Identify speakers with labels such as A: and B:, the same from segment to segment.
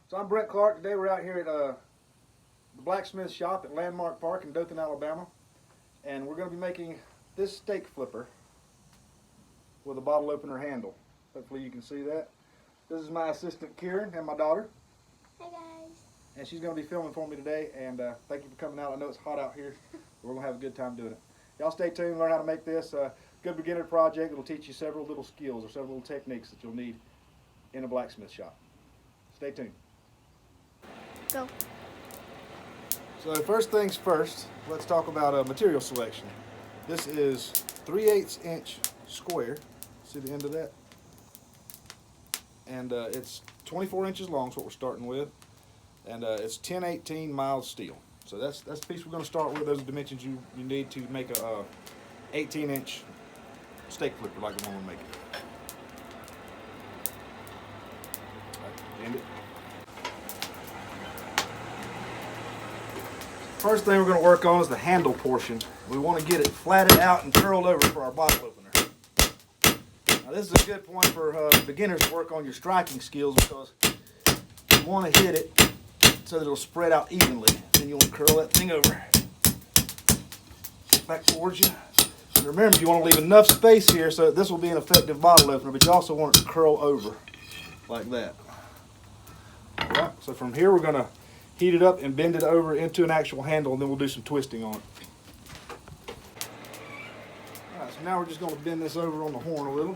A: So I'm Brett Clark. Today we're out here at the blacksmith shop at Landmark Park in Dothan, Alabama. And we're going to be making this steak flipper with a bottle opener handle. Hopefully you can see that. This is my assistant Kieran and my daughter.
B: Hi guys.
A: And she's going to be filming for me today. And thank you for coming out. I know it's hot out here. We're going to have a good time doing it. Y'all stay tuned, learn how to make this. Good beginner project. It'll teach you several little skills or several little techniques that you'll need in a blacksmith shop. Stay tuned.
B: Go.
A: So first things first, let's talk about material selection. This is 3/8 inch square. See the end of that? And it's 24 inches long, is what we're starting with. And it's 1018 mild steel. So that's the piece we're going to start with. Those are dimensions you need to make a 18 inch steak flipper like the one we're making. All right, end it. First thing we're going to work on is the handle portion. We want to get it flatted out and curled over for our bottle opener. Now this is a good point for beginners to work on your striking skills, because you want to hit it so that it'll spread out evenly. Then you want to curl that thing over back towards you. And remember, you want to leave enough space here so that this will be an effective bottle opener, but you also want it to curl over like that. All right, so from here we're going to heat it up and bend it over into an actual handle, and then we'll do some twisting on it. Alright, so now we're just going to bend this over on the horn a little,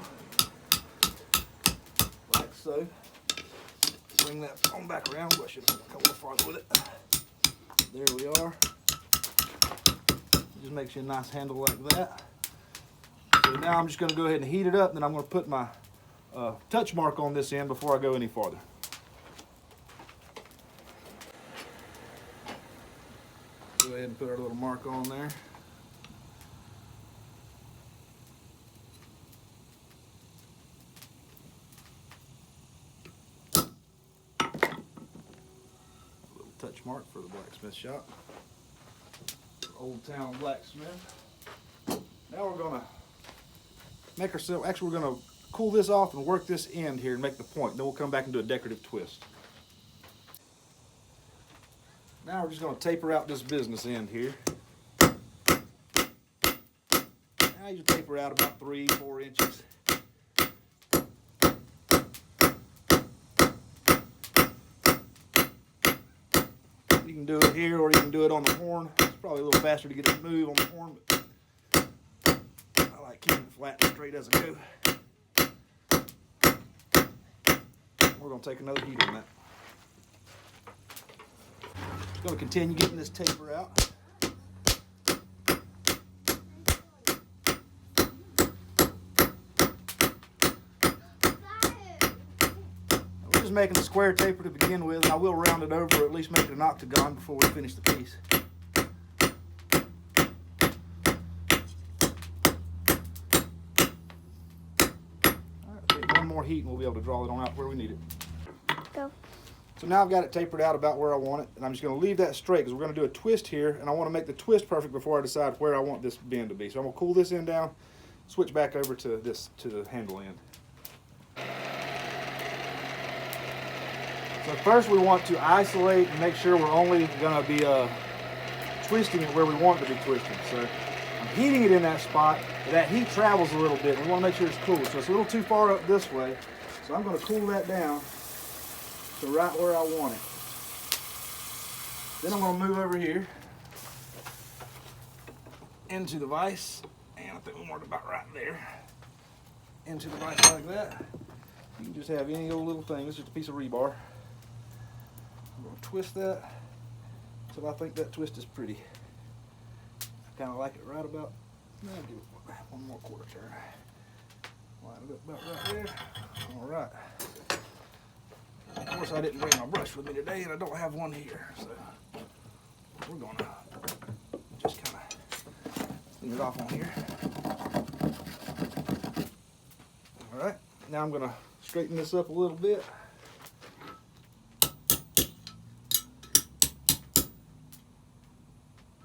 A: like so. Bring that on back around. I should have a couple of farther with it. There we are. Just makes you a nice handle like that. So now I'm just going to go ahead and heat it up, and then I'm going to put my touch mark on this end before I go any farther. Go ahead and put our little mark on there. A little touch mark for the blacksmith shop. Old Town Blacksmith. Now we're going to make ourselves, actually we're going to cool this off and work this end here and make the point. Then we'll come back and do a decorative twist. Now we're just going to taper out this business end here. Now you taper out about 3-4 inches. You can do it here, or you can do it on the horn. It's probably a little faster to get it to move on the horn, but I like keeping it flat and straight as I go. We're going to take another heat on that. Just going to continue getting this taper out. We're just making a square taper to begin with, and I will round it over, or at least make it an octagon before we finish the piece. Alright, take one more heat and we'll be able to draw it on out where we need it.
B: Go.
A: So now I've got it tapered out about where I want it, and I'm just going to leave that straight because we're going to do a twist here, and I want to make the twist perfect before I decide where I want this bend to be. So I'm going to cool this end down, switch back over to the handle end. So first we want to isolate and make sure we're only going to be twisting it where we want it to be twisted. So I'm heating it in that spot, but that heat travels a little bit, and we want to make sure it's cool. So it's a little too far up this way, so I'm going to cool that down to right where I want it. Then I'm going to move over here into the vise, and I think we'll mark about right there. Into the vise like that. You can just have any old little thing. It's just a piece of rebar. I'm going to twist that until I think that twist is pretty. I kind of like it right about, I'll do one more quarter turn. Line it up about right there. All right. Of course, I didn't bring my brush with me today, and I don't have one here, so we're going to just kind of clean it off on here. All right, now I'm going to straighten this up a little bit.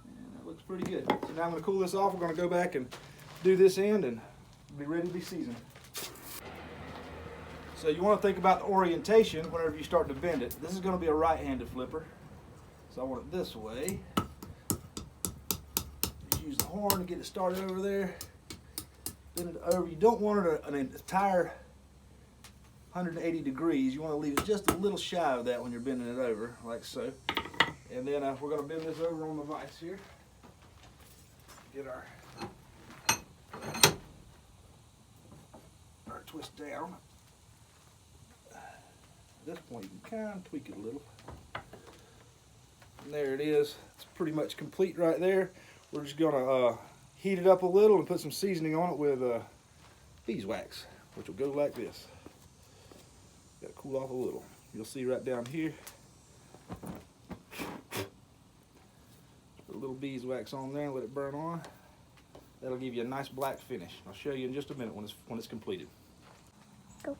A: And that looks pretty good. So now I'm going to cool this off. We're going to go back and do this end and be ready to be seasoned. So you want to think about the orientation whenever you start to bend it. This is going to be a right-handed flipper. So I want it this way. Just use the horn to get it started over there. Bend it over. You don't want it an entire 180 degrees. You want to leave it just a little shy of that when you're bending it over, like so. And then we're going to bend this over on the vise here. Get our twist down. At this point, you can kind of tweak it a little. And there it is. It's pretty much complete right there. We're just going to heat it up a little and put some seasoning on it with beeswax, which will go like this. Got to cool off a little. You'll see right down here. Put a little beeswax on there and let it burn on. That'll give you a nice black finish. I'll show you in just a minute when it's completed.
B: Go.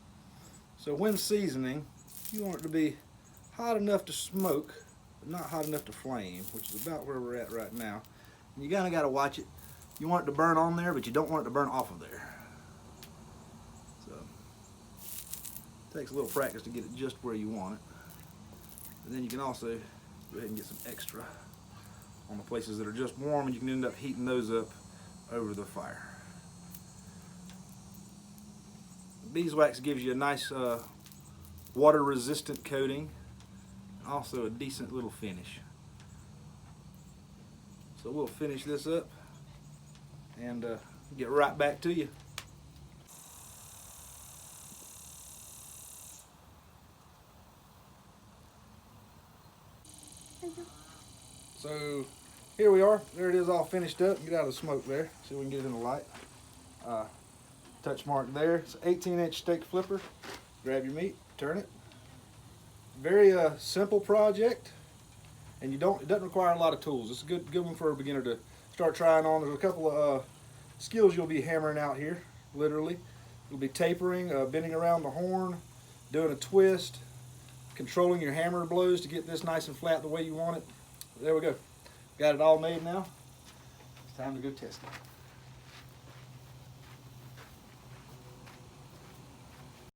A: So when seasoning, you want it to be hot enough to smoke, but not hot enough to flame, which is about where we're at right now. And you kind of got to watch it. You want it to burn on there, but you don't want it to burn off of there. So it takes a little practice to get it just where you want it. And then you can also go ahead and get some extra on the places that are just warm, and you can end up heating those up over the fire. Beeswax gives you a nice water-resistant coating, and also a decent little finish. So we'll finish this up and get right back to you. So here we are. There it is, all finished up. Get out of the smoke there. See if we can get it in the light. Touch mark there. It's an 18-inch steak flipper. Grab your meat, turn it. Very simple project, and it doesn't require a lot of tools. It's a good one for a beginner to start trying on. There's a couple of skills you'll be hammering out here, literally. You'll be tapering, bending around the horn, doing a twist, controlling your hammer blows to get this nice and flat the way you want it. There we go. Got it all made now. It's time to go test it.